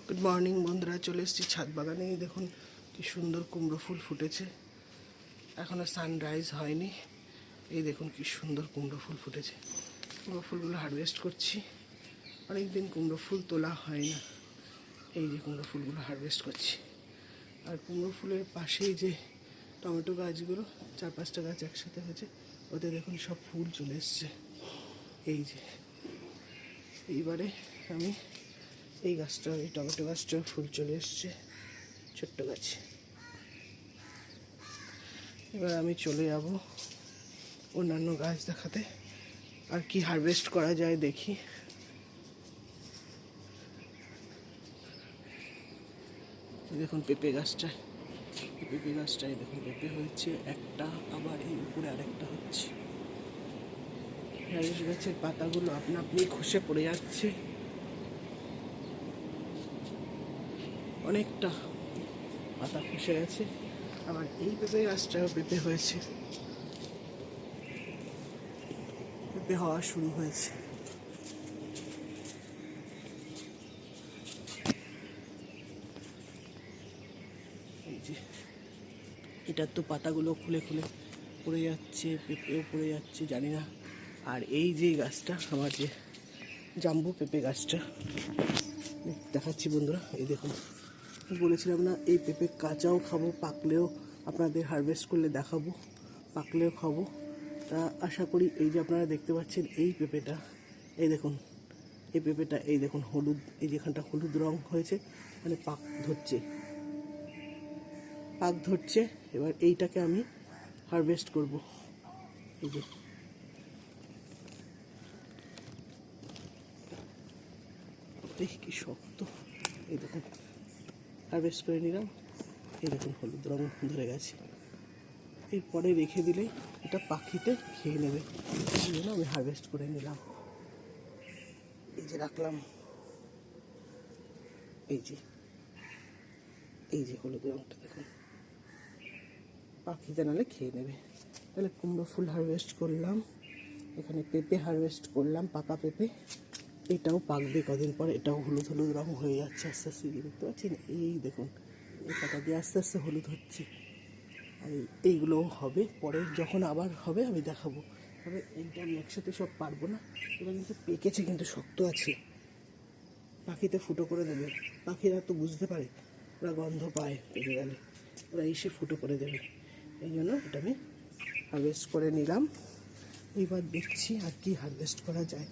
Good morning বন্ধুরা, চলে এসেছি ছাদ বাগানে। দেখুন কি সুন্দর কুমড়ো ফুল ফুটেছে, এখনও সানরাইজ হয়নি। এই দেখুন কি সুন্দর কুমড়ো ফুল ফুটেছে। কুমড়ো ফুলগুলো হারভেস্ট করছি, অনেক দিন কুমড়ো ফুল তোলা হয় না। এই যে কুমড়ো ফুলগুলো হারভেস্ট করছি। আর কুমড়ো ফুলের পাশেই যে টমেটো গাছগুলো, 4-5টা গাছ একসাথে হয়েছে, ওতে দেখুন সব ফুল চলে এসছে। এই যে এইবারে আমি এই গাছটা, এই টমেটো গাছটা ফুল চলে এসছে, ছোট্ট গাছ। এবার আমি চলে যাব অন্যান্য গাছ দেখাতে, আর কি হারভেস্ট করা যায় দেখি। দেখুন পেঁপে গাছটায়, পেঁপে গাছটায় দেখুন পেঁপে হয়েছে একটা, আবার এই উপরে আরেকটা হচ্ছে। ঢ্যাঁড়স গাছের পাতাগুলো আপনা আপনি খসে পড়ে যাচ্ছে, অনেকটা পাতা খসে গেছে। আবার এই পেঁপে গাছটাও পেঁপে হয়েছে, পেঁপে হওয়া শুরু হয়েছে। এই যে এটার তো পাতাগুলো খুলে খুলে পড়ে যাচ্ছে, পেঁপেও পড়ে যাচ্ছে, জানি না। আর এই যে গাছটা, আমার যে জাম্বু পেঁপে গাছটা দেখাচ্ছি বন্ধুরা, এই দেখুন। বলেছিলাম না এই পেঁপে কাঁচাও খাবো, পাকলেও আপনাদের হারভেস্ট করলে দেখাবো, পাকলেও খাবো। তা আশা করি এই যে আপনারা দেখতে পাচ্ছেন এই পেঁপেটা, এই দেখুন এই পেঁপেটা, এই দেখুন হলুদ, এই যেখানটা হলুদ রং হয়েছে, মানে পাক ধরছে, পাক ধরছে। এবার এইটাকে আমি হারভেস্ট করব। এই যে কি শক্ত, এই দেখুন হারভেস্ট করে নিলাম। এই দেখুন হলুদ রং ধরে গেছে। এরপরে রেখে দিলেই এটা পাখিতে খেয়ে নেবে, এই জন্য আমি হারভেস্ট করে নিলাম। এই যে রাখলাম, এই যে এই যে হলুদ রংটা দেখুন, পাখিতে নাহলে খেয়ে নেবে। তাহলে কুমড়ো ফুল হারভেস্ট করলাম, এখানে পেঁপে হারভেস্ট করলাম, পাকা পেঁপে। এটাও পাকবে কদিন পর, এটাও হলুদ হলুদ রং হয়ে যাচ্ছে আস্তে আস্তে। দেখতে পাচ্ছেন, এই দেখুন এই পাতা দিয়ে আস্তে আস্তে হলুদ হচ্ছে। আর এইগুলোও হবে পরে, যখন আবার হবে আমি দেখাবো। তবে এইটা আমি একসাথে সব পারবো না, এটা কিন্তু পেকেছে, কিন্তু শক্ত আছে। পাখিতে ফুটো করে দেবে, পাখিরা তো বুঝতে পারে, ওরা গন্ধ পায় পেকে গেলে, ওরা এসে ফুটো করে দেবে। এই জন্য এটা আমি হারভেস্ট করে নিলাম। এবার দেখছি আর কি হারভেস্ট করা যায়।